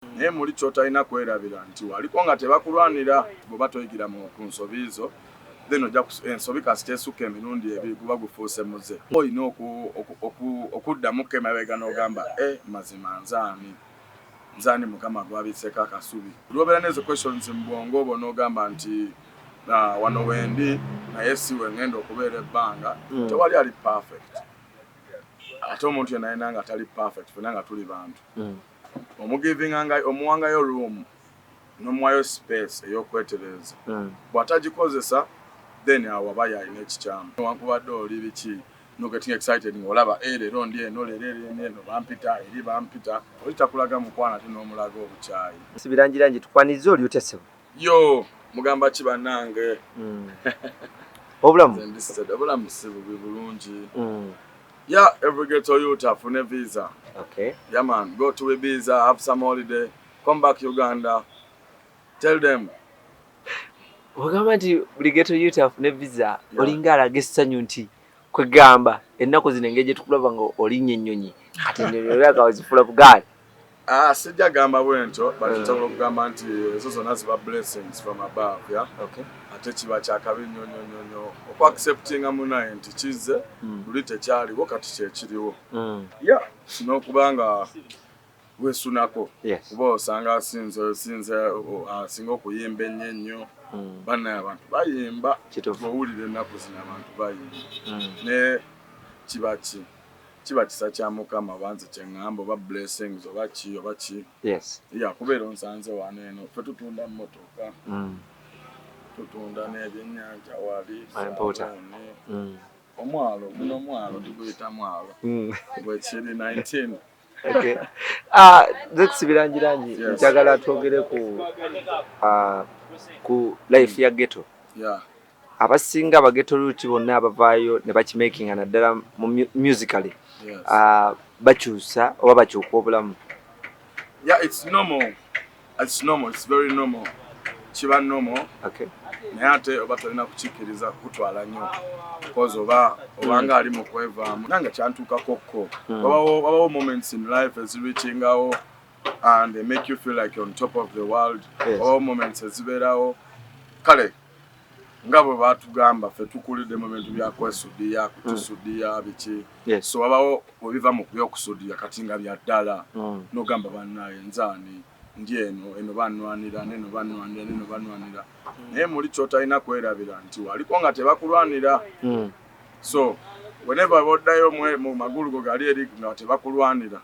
naye muli ky'otalina kwerabira nti waliko nga tebakulwanira bw'oba toyigira mu kunsobi zo then ojja ensobi kasita esukka emirundi ebiri guba gufuuse muze olina okuddamu emabega n'ogamba mazima nzaani mukama gwabiseeko akasubi lwobeera n'ezo questions mu bwongo obwo n'ogamba nti wano wendi naye si we ngenda okubeera ebbanga tewali ali perfect ate omuntu yenna yena nga tali perfect fena nga tuli bantu omuwangayo room n'omuwayo space ey'okwetereza bw'atagikozesa then awo aba yalina ekikyamu wankubadde oli biki no getting excited ng'olaba leero ndi eno leero bampita eri bampita oli takulaga mukwana ate n'omulaga obukyayi Bilangilangi tukwanize oli otesebo yo mugamba ki bannange obulamu busibu bulungi yeah every ghetto youth afune visa okay yeah man go to Ibiza have some holiday come back Uganda tell them wagamba nti buli ghetto youth afune visa olinga alaga essanyu nti kwegamba ennaku zino engeri gye tukulaba nga olinnya ennyonyi ate ennyonyi olaka wazifula bugaali sijja gamba bwento but nsobola okugamba nti ezo zonna ziba blessings from above yeah okay ate kiba kyakabi nnyonyonyonyo okwakiseputinga munaye nti kizze luli tekyaliwo kati kyekiriwo yeah n'okubanga weesunako kuba osanga asinga okuyimba ennyo bannaye abantu bayimba owulira ennaku zino abantu bayimba ne kiba kisa kya Mukama banze kyeŋŋamba oba blessings oba ki kubeera onsanze wano eno ffe tutunda mmotoka tutunda n'ebyennyanja wali omwalo guno omwalo tuguyita mwalo bwekiri 19 okay Zex Bilangilangi njagala twogere ku life ya ghetto abasinga abageto luti bonna abavaayo ne bakimakinga naddala musically bakyusa oba bakyuka obulamu it's normal it's very normal kiba normal okay naye ate oba tolina kukikkiriza kutwala nnyo because obanga ali mu kwevaamu nange kyantuukakokko wabawo moments in life ezirichingawo and they make you feel like you're on top of the world or moments ezibeerawo kale nga bwe batugamba ffe tukulidde mu bintu bya kwesudiya kutusudiya biki so wabawo obiva mu byokusudiya kati nga bya ddala n'ogamba bannaye nzaani ndi eno bannwanira neno bannwanira naye muli ky'otalina kwerabira nti waliko nga tebakulwanira so whenever boddayo mu magulu go gali eri nga tebakulwanira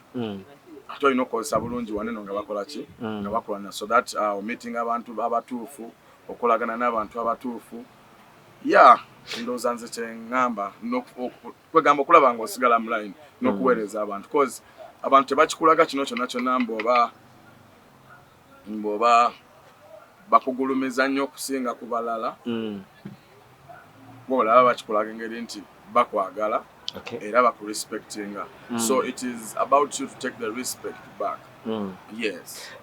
ate olina okukozesa bulungi waneno nga bakola ki nga bakulwanira so that meeting abantu abatuufu okolagana n'abantu abatuufu ndowooza nze kyeŋŋamba kwegamba okulaba ng'osigala mu line n'okuweereza abantu cause abantu tebakikulaga kino kyonna kyonna mboba bakugulumiza nnyo okusinga ku balala olaba bakikulaga engeri nti bakwagala era bakurespectinga so it is about you to take the respect back yes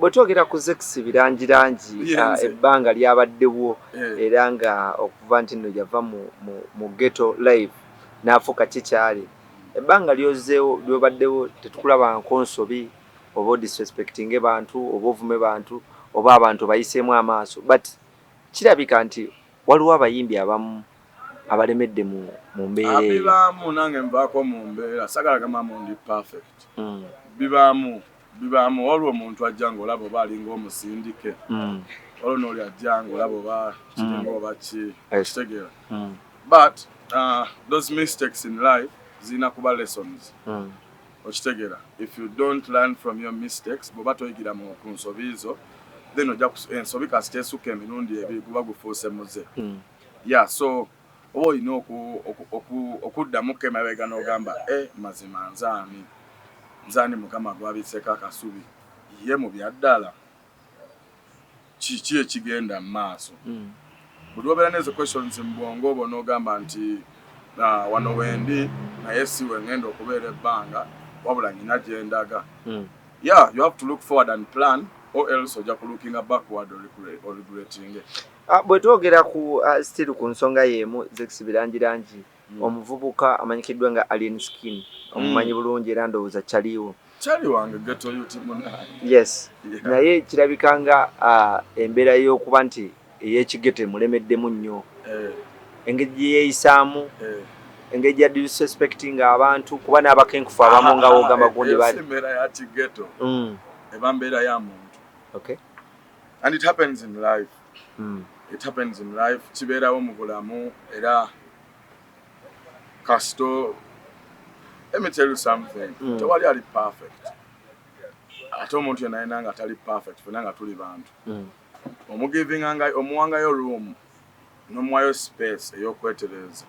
bwe twogera ku Zex Bilangilangi ebbanga lyabaddewo era nga okuva nti nno yava mu ghetto live n'afuuka kikyali ebbanga lyozeewo lyobaddewo tetukulaba nkonsobi oba disrespecting bantu oba ovume bantu oba abantu bayiseemu amaaso but kirabika nti waliwo abayimbi abamu abalemedde mu mbeera bibaamu nange nvaako mu mbeera sagala gamamu ndi perfect bibaamu waliwo omuntu ajja ng'olaba oba alinga omusindike waliwo n'oli ajja ng'olaba oba kiringa oba kitegeera but those mistakes in life zirina kuba lessons okitegeera if you don't learn from your mistakes bw'oba toyigira ku nsobi zo then ensobi kasita esukka emirundi ebiri guba gufuuse muze so oba olina okuddamu emabega n'ogamba mazima nzaani mukama gwabiseeko akasubi ye mu byaddala kiki ekigenda mu maaso buli obeera n'ezo questions mu bwongo obwo n'ogamba nti wano wendi naye si we ngenda okubeera ebbanga wabula nyina gyendaga you have to look forward and plan or else ojja kulookinga backward or regretting bwe twogera ku still ku nsonga y'emu Zex Bilangilangi omuvubuka amanyikiddwa nga Alien Skin omumanyi bulungi era ndowooza kyaliwo Chali wange ghetto youth munai. Yes. Naye kirabikanga embeera y'okuba nti ey'ekigete mulemeddemu nnyo. Engeri gye yeeyisaamu, engeri gya disrespecting abantu kuba n'abakenkufu abamu nga wogamba gundi bali. Embeera ya kighetto eba mbeera ya muntu. Okay. And it happens in life. It happens in life. Kibeerawo mu bulamu era kasito. Let me tell you something. Tewali ali perfect. Ate omuntu yena yena nga tali perfect fena nga tuli bantu. Omuwangayo room n'omuwayo space ey'okwetereza.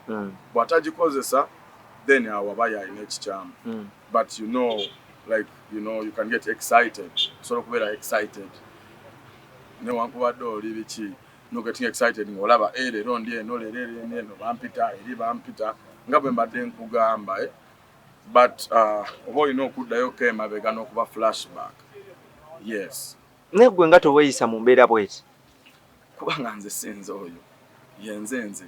Bw'atagikozesa then awabaya alina ekikyamu. But you can get excited. Sort of kubeera excited. Newankubadde oli biki no getting excited ng'olaba leero ndi eno leero bampita eri bampita nga bwe mbadde nkugamba but oba olina okuddayo emabega n'okuba flashback. Yes. Naye gwe nga toweeyisa mu mbeera bw'eti? Kubanga nze sinze oyo yenze.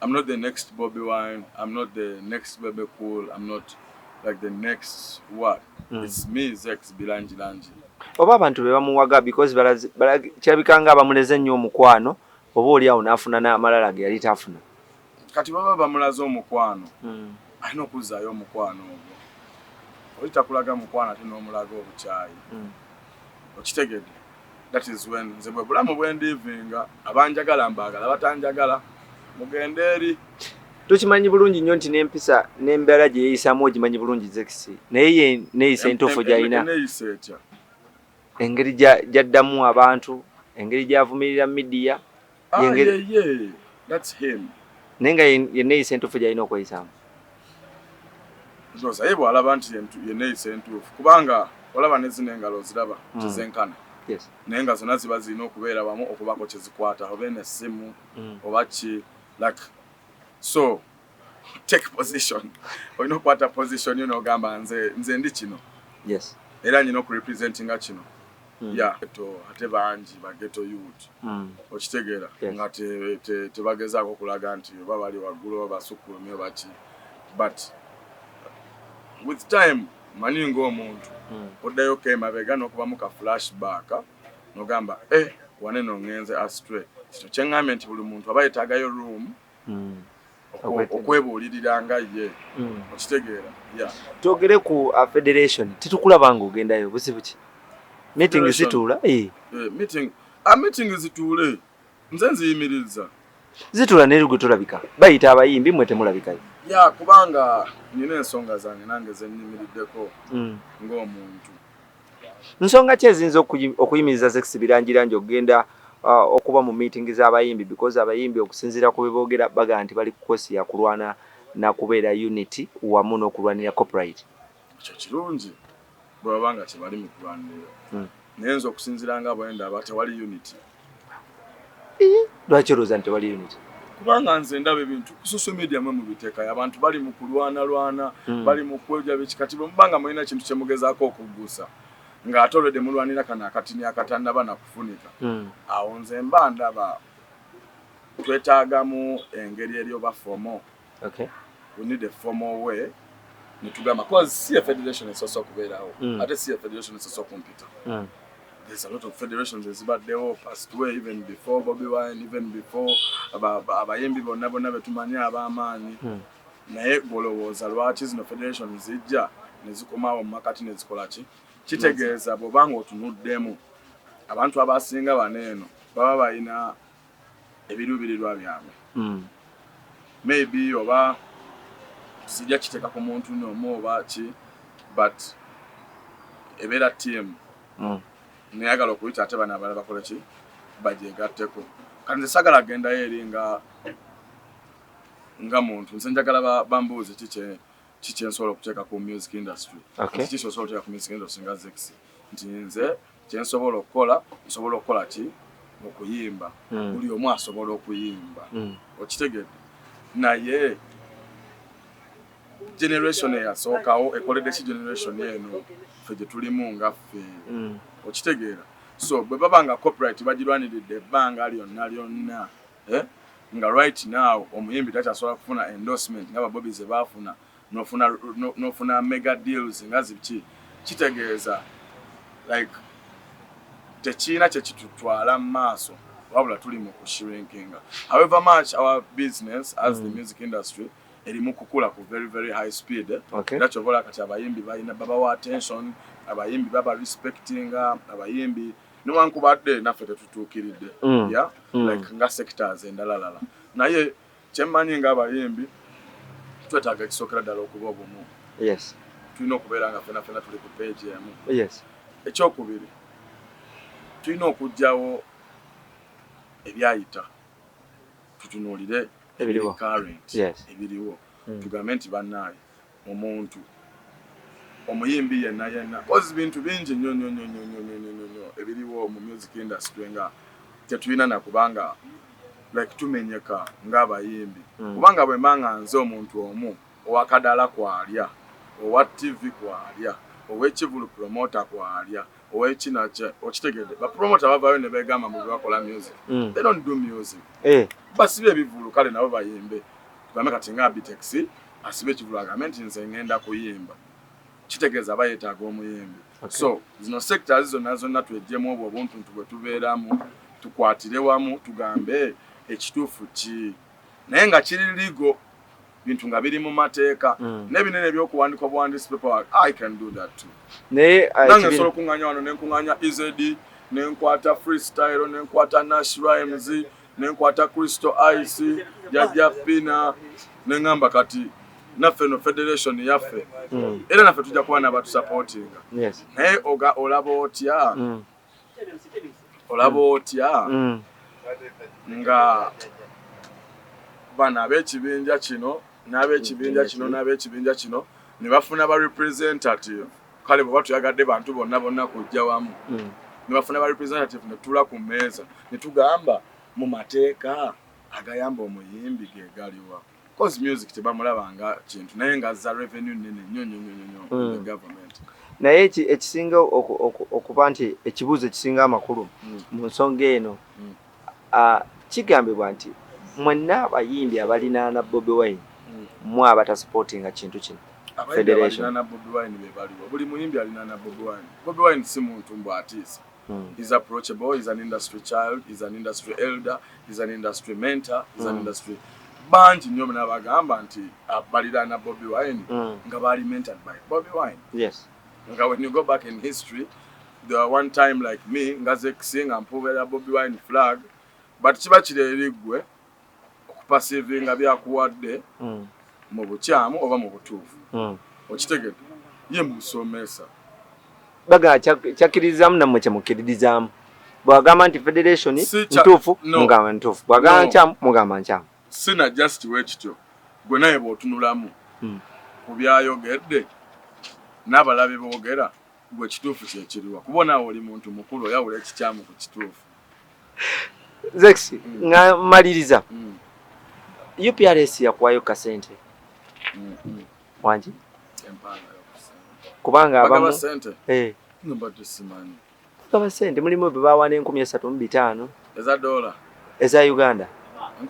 I'm not the next Bobby Wine. I'm not the next Bebe Cool. I'm not like the next what? It's me, Zex Bilangilangi. Oba abantu be bamuwaga because kirabikanga abamuleze nnyo omukwano oba oli awo n'afuna n'amalala ge yali tafuna. Kati baba bamulaze omukwano. Alina okuzzaayo omukwano ogwo. Oli takulaga mukwano ate n'omulaga obukyayi. Okitegedde. That is when nze bwe bulamu bwendivinga abanjagala mbaagala batanjagala mugende eri. Tukimanyi bulungi nnyo nti n'empisa n'embeera gye yeeyisaamu ogimanyi bulungi Zex. Naye ye neeyisa entuufu gy'alina. Neeyisa etya? Engeri gy'addamu abantu, engeri gy'avumirira media. That's him. Naye nga ye neeyisa entuufu gy'alina okweyisaamu. Ndoza ye bw'alaba nti ye neeyisa entuufu kubanga olaba ne zino engalo ziraba kizenkana. Yes. Naye nga zonna ziba zirina okubeera wamu okubako kye zikwata oba n'essimu oba ki like so take position. Olina okukwata position yo n'ogamba nze ndi kino. Yes. Era nyina okurepresentinga kino. Ate bangi ba ghetto youth. Okitegeera nga tebagezaako okulaga nti oba bali waggulu oba basukulumye oba ki. But with time manyi ng'omuntu oddayo emabega n'okubamu ka flashback n'ogamba wane n'ongenze astray. Kino kyeŋŋambye nti buli muntu aba yeetaagayo room okwebuulirira nga ye. Okitegeera. Twogere ku federation titukulaba ng'ogendayo buzibu ki? Meeting zituula? Meeting zituule. Nze nziyimiriza. Zituula ne lugwe tulabika. Bayita abayimbi mwe temulabikayo. Kubanga nina ensonga zange nange ze nnyimiriddeko ng'omuntu. Nsonga ki eziyinza okuyimiriza Zex Bilangilangi okugenda okuba mu meeting z'abayimbi because abayimbi okusinziira ku beboogera baga nti bali ku kosi ya kulwana na kubeera unity wamu n'okulwanira copyright. Ekyo kirungi bwe babanga kye bali mu kulwanirira. Naye nze okusinziira nga bwe ndaba tewali unity. Lwaki olowooza nti tewali unity? Kubanga nze ndaba ebintu ku social media mwe mubiteekayo abantu bali mu kulwana bali mu kwegya biki kati bwe mubanga mulina kintu kye mugezaako okuggusa ng'ate olwedde mulwanira kano akatini akatannaba nakufunika. Awo nze mba ndaba twetaagamu engeri eri oba formal. Okay. We need a formal way. Nitugamba because si a federation esoose okubeerawo ate si a federation esoose okumpita. There's a lot of federations ezibaddewo past way even before Bobby Wine, even before abayimbi bonna be tumanyi ab'amaanyi. Naye golowooza lwaki zino federations zijja ne zikomawo mu makati ne zikola ki? Kitegeeza bw'obanga otunuddemu abantu abasinga baneeno baba balina ebiruubirirwa byabwe. Maybe oba sijja kiteeka ku muntu n'omu oba ki but ebeera team. Neyagala okuyita ate bano abalala bakola ki bajegatteko. Kati nze sagala gendayo eri nga muntu nze njagala bambuuze kiki nsobola okuteeka ku music industry. Kiki kyosobola okuteeka ku music industry nga Zex nti nze kyensobola okukola ki okuyimba. Buli omu asobola okuyimba. Okitegedde. Naye generation eyasookawo ekoledde ki generation eno ffe gye tulimu nga ffe. Okitegeera. So bwe baba nga copyright bagirwaniridde ebbanga lyonna nga right now omuyimbi takyasobola kufuna endorsement nga Bobby ze baafuna nofuna mega deals nga zibiki kitegeeza like techina kye kitutwala mu maaso wabula tuli mu kushrinkinga. However much our business as the music industry erimu kukula ku very very high speed era kyobola kati abayimbi balina babawa attention, abayimbi baba respecting abayimbi newankubadde naffe tetutuukiridde like nga sectors endalalala naye kyemmanyi nga abayimbi twetaaga ekisookera ddala okuba obumu. Tulina okubeera nga fena tuli ku page emu. Ekyokubiri tulina okugyawo ebyayita tutunuulire current ebiriwo tugambe nti bannaaye omuntu omuyimbi yenna kozi bintu bingi nnyo ebiriwo mu music industry nga tetulina nakubanga like tumenyeka ng'abayimbi kubanga bwe mbanga nze omuntu omu owakadala kwalya owa TV kwalya ow'ekivulu promoter kwalya ow'ekinache okitegedde bapromoter bavaayo ne beegamba mu bakola music they don't do music basibe ebivulu kale nabo bayimbe tugambe kati nga Bitex asibe ekivulu agambe nti nze ngenda kuyimba kitegeeza bayetaaga omuyimbi so zino sectors zonna twejjemu obwo obuntu bwe tubeeramu tukwatire wamu tugambe ekituufu ki naye nga kiri ligo bintu nga biri mu mateeka n'ebinene ebyokuwandika obuwandiisi paperwork I can do that too nange nsobola okuŋŋaanya wano nenkuŋŋaanya EZD nenkwata freestyle nenkwata Nash Rhymes nenkwata Crystal Ice Jajja Pina neŋŋamba kati naffe no federation yaffe era naffe tujja kuba n'abatu supportinga naye olaba otya nga bana ab'ekibinja kino n'ab'ekibinja kino ne bafuna ba representative kale bwe batuyagadde bantu bonna kujja wamu ne bafuna ba representative ne tula ku mmeeza ne tugamba mu mateeka agayamba omuyimbi ge galiwa cause music tebamulabanga kintu naye nga za revenue nene nnyo government naye ekisinga okuba nti ekibuuzo ekisinga amakulu mu nsonga eno kigambibwa nti mwenna abayimbi abalinaana Bobi Wine mwe abatasuppootinga kintu kino federation Bobi Wine bebaliwo buli muyimbi alinaana Bobi Wine. Bobi Wine si muntu mbu atiisa. He's approachable, he's an industry child, he's an industry elder, he's an industry mentor, he's an industry banji nnyo n'abagamba nti baliraana Bobi Wine nga bali mentored by Bobi Wine. Nga when you go back in history there were one time like me nga Zex nga mpubera Bobi Wine flag but kiba kireri gwe okupasivinga byakuwadde mu bukyamu oba mu butuufu okitegedde ye musomesa baga kyakirizamu namwe kyemukiririzaamu bwagamba nti federation ntuufu mugamba ntuufu bwagamba nkyamu mugamba nkyamu sina just wekityo gwe naye bw'otunulamu ku byayogedde n'abalabe boogera gwe kituufu kyekiriwa kubona oli muntu mukulu oyawula ekikyamu ku kituufu. Zex nga maliriza UPRS yakuwayo kasente wangi kubanga abamu nobody simani kaba sente mulimu bwe bawana 3,500 eza dola eza Uganda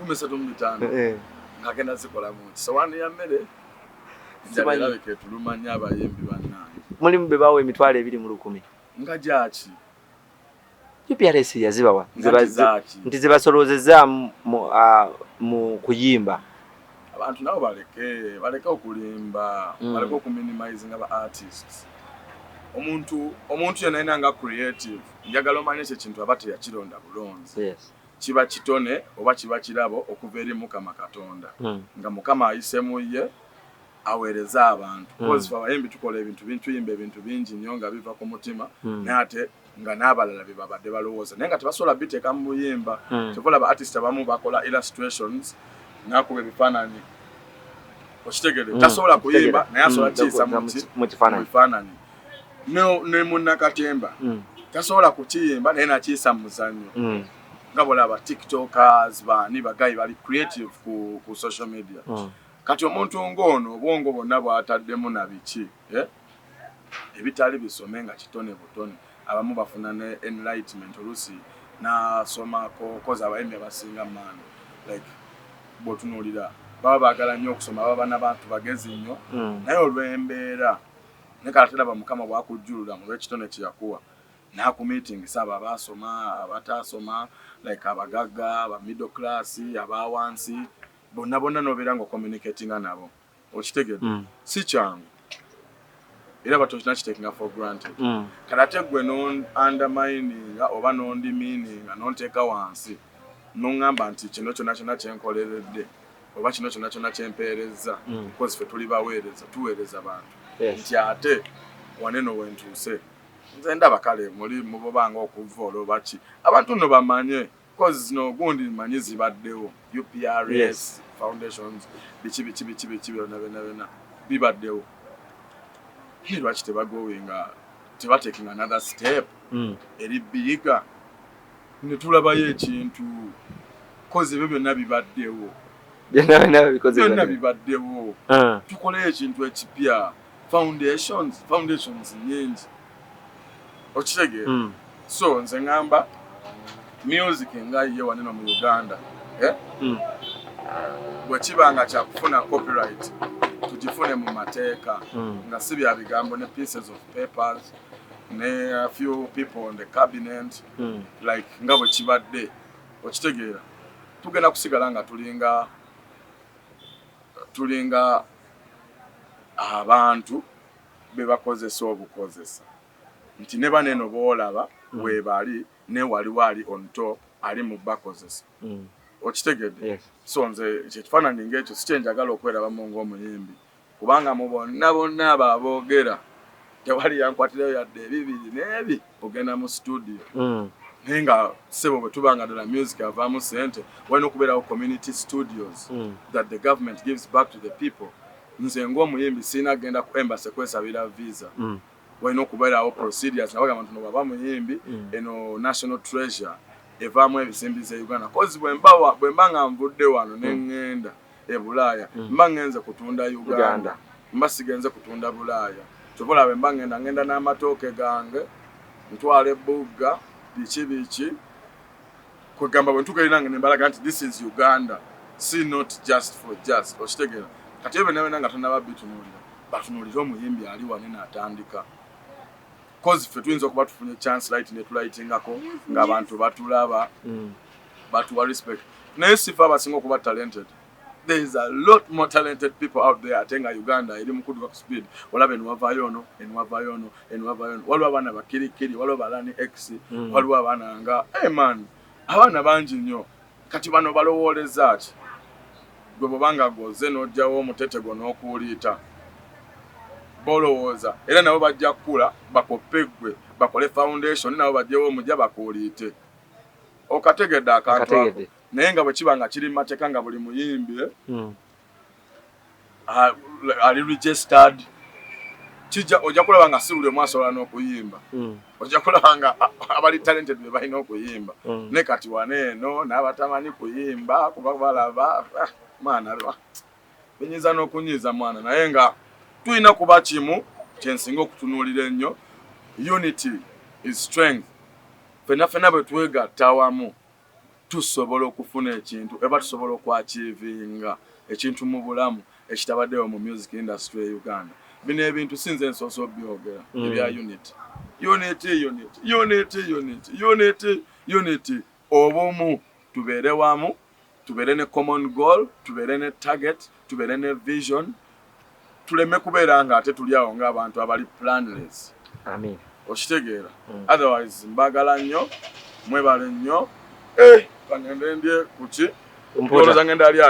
3,500 ngagenda zikola mu sowani ya mmere simanyi ke tulumanya abayimbi bannaye mulimu bwe bawa 2,200 nga jaki UPRS yazibawa nti zibasolozeza mu kuyimba abantu nabo baleke okulimba baleke okuminimize nga ba artists omuntu yenna nga creative njagala omanye ekintu aba teyakironda bulonzi kiba kitone oba kiba kirabo okuva eri Mukama Katonda nga Mukama ayisemu ye aweereza abantu because abayimbi tukola tuyimba ebintu bingi nnyo nga biva ku mutima naye ate nga n'abalala be babadde balowooza naye nga tebasobola biteeka mu buyimba kyovola ba artist abamu bakola illustrations nakuba ebifaananyi okitegedde tasobola kuyimba naye asobola kiyisa mu kifaananyi ne munnakatemba tasobola kukiyimba naye nakiyisa mu muzannyo nga bolaba tiktokers bani bagayi bali creative ku social media kati omuntu ng'ono obwongo bwonna bw'ataddemu na biki ebitali bisome nga kitone butone abamu bafuna ne enlightenment olusi nasomako koza abayimbi abasinga maani like bw'otunuulira baba bagala nnyo okusoma baba n'abantu bagezi nnyo naye olw'embeera ne kalatera bamukama bwakujjulula mu lw'ekitone kye yakuwa n'aku meeting saba abasoma abatasoma like abagagga aba middle class abawansi bonna nobeera nga communicatinga nabo okitegedde si kyangu era batokina kitekinga for granted kalate gwe no undermining oba nondi meaning nonteeka wansi nongamba nti kino kyonna kyenkoleredde oba kino kyonna kyempeereza because ffe tuli baweereza tuweereza bantu nti ate waneno wentuuse nze ndaba kale muli mubobanga okuva olwoba ki abantu nno bamanye because zino gundi manyi zibaddewo UPRS foundations biki byonna bibaddewo here lwaki tebagowinga tebatekinga another step eri bigger ne tulabayo ekintu koze ebyo byonna bibaddewo byonna bibaddewo tukoleyo ekintu ekipya foundations nyingi okitegeera so nze ngamba music nga ye waneno mu Uganda bwe kibanga kyakufuna copyright tugifune mu mateeka nga si bya bigambo ne pieces of papers ne a few people on the cabinet like nga bwe kibadde okitegeera tugenda kusigala nga tulinga abantu be bakozesa obukozesa nti ne baneno boolaba weebali ne wali on top ali mu bakozesa okitegedde so nze kyekifaananyi ng'ekyo si kyenjagala okwerabamu ng'omuyimbi kubanga mubonna bonna ababoogera tewali yankwatirayo yadde ebibiri n'ebi ogenda mu studio naye nga sebo bwe tubanga ddala music avaamu sente walina okubeerawo community studios that the government gives back to the people nze ng'omuyimbi siina genda ku embassy kwesabira visa walina okubeerawo procedures nabaga abantu nobaba muyimbi eno national treasure evaamu ebisimbi ze Uganda kozi bwe mba nga nvudde wano ne ŋŋenda e Bulaaya mba ngenze kutunda Uganda mba sigenze kutunda Bulaaya tobola bwe mba ngenda n'amatooke gange ntwala ebbugga biki kwegamba bwe ntuuka nange ne mbalaga nti this is Uganda see not just for just okitegeera kati ebyo nawe nga tonnaba batunuulira omuyimbi ali wanene atandika cause ffe tuyinza okuba tufunye chance light ne tulightingako ng'abantu batulaba batuwa respect naye sifa abasinga okuba talented there is a lot more talented people out there ate nga Uganda eri mu kuduka ku speed olaba enwavayo ono waliwo abaana bakirikiri waliwo balani x waliwo abaana nga man abaana bangi nnyo kati bano balowooleza ki gwe bwobanga goze n'ojjawo omutetego n'okuwuliita bolowooza era nabo bajja kukula bakopeggwe bakole foundation nabo bajjewo omujja bakuuliite okategedde akantu ako naye nga bwe kiba nga kiri mateeka nga buli muyimbi ali registered ojja kulaba nga si buli omu asobola n'okuyimba ojja kulaba nga abali talented be balina okuyimba ne kati waneeno n'abatamanyi kuyimba kuba balaba mwana benyiza n'okunyiiza mwana naye nga tulina kuba kimu kyensinga okutunuulira ennyo unity is strength fenna bwe twegatta awamu tusobola okufuna ekintu eba tusobola okwachivinga ekintu mu bulamu ekitabaddewo mu music industry e Uganda bino ebintu sinze ensooso byogera ebya unity obumu tubeere wamu tubeere ne common goal tubeere ne target tubeere ne vision tuleme kubeera nga ate tuli awo ng'abantu abali planless okitegeera otherwise mbagala nnyo mwebale nnyo kangende ndye kuki olowooza ngenda ali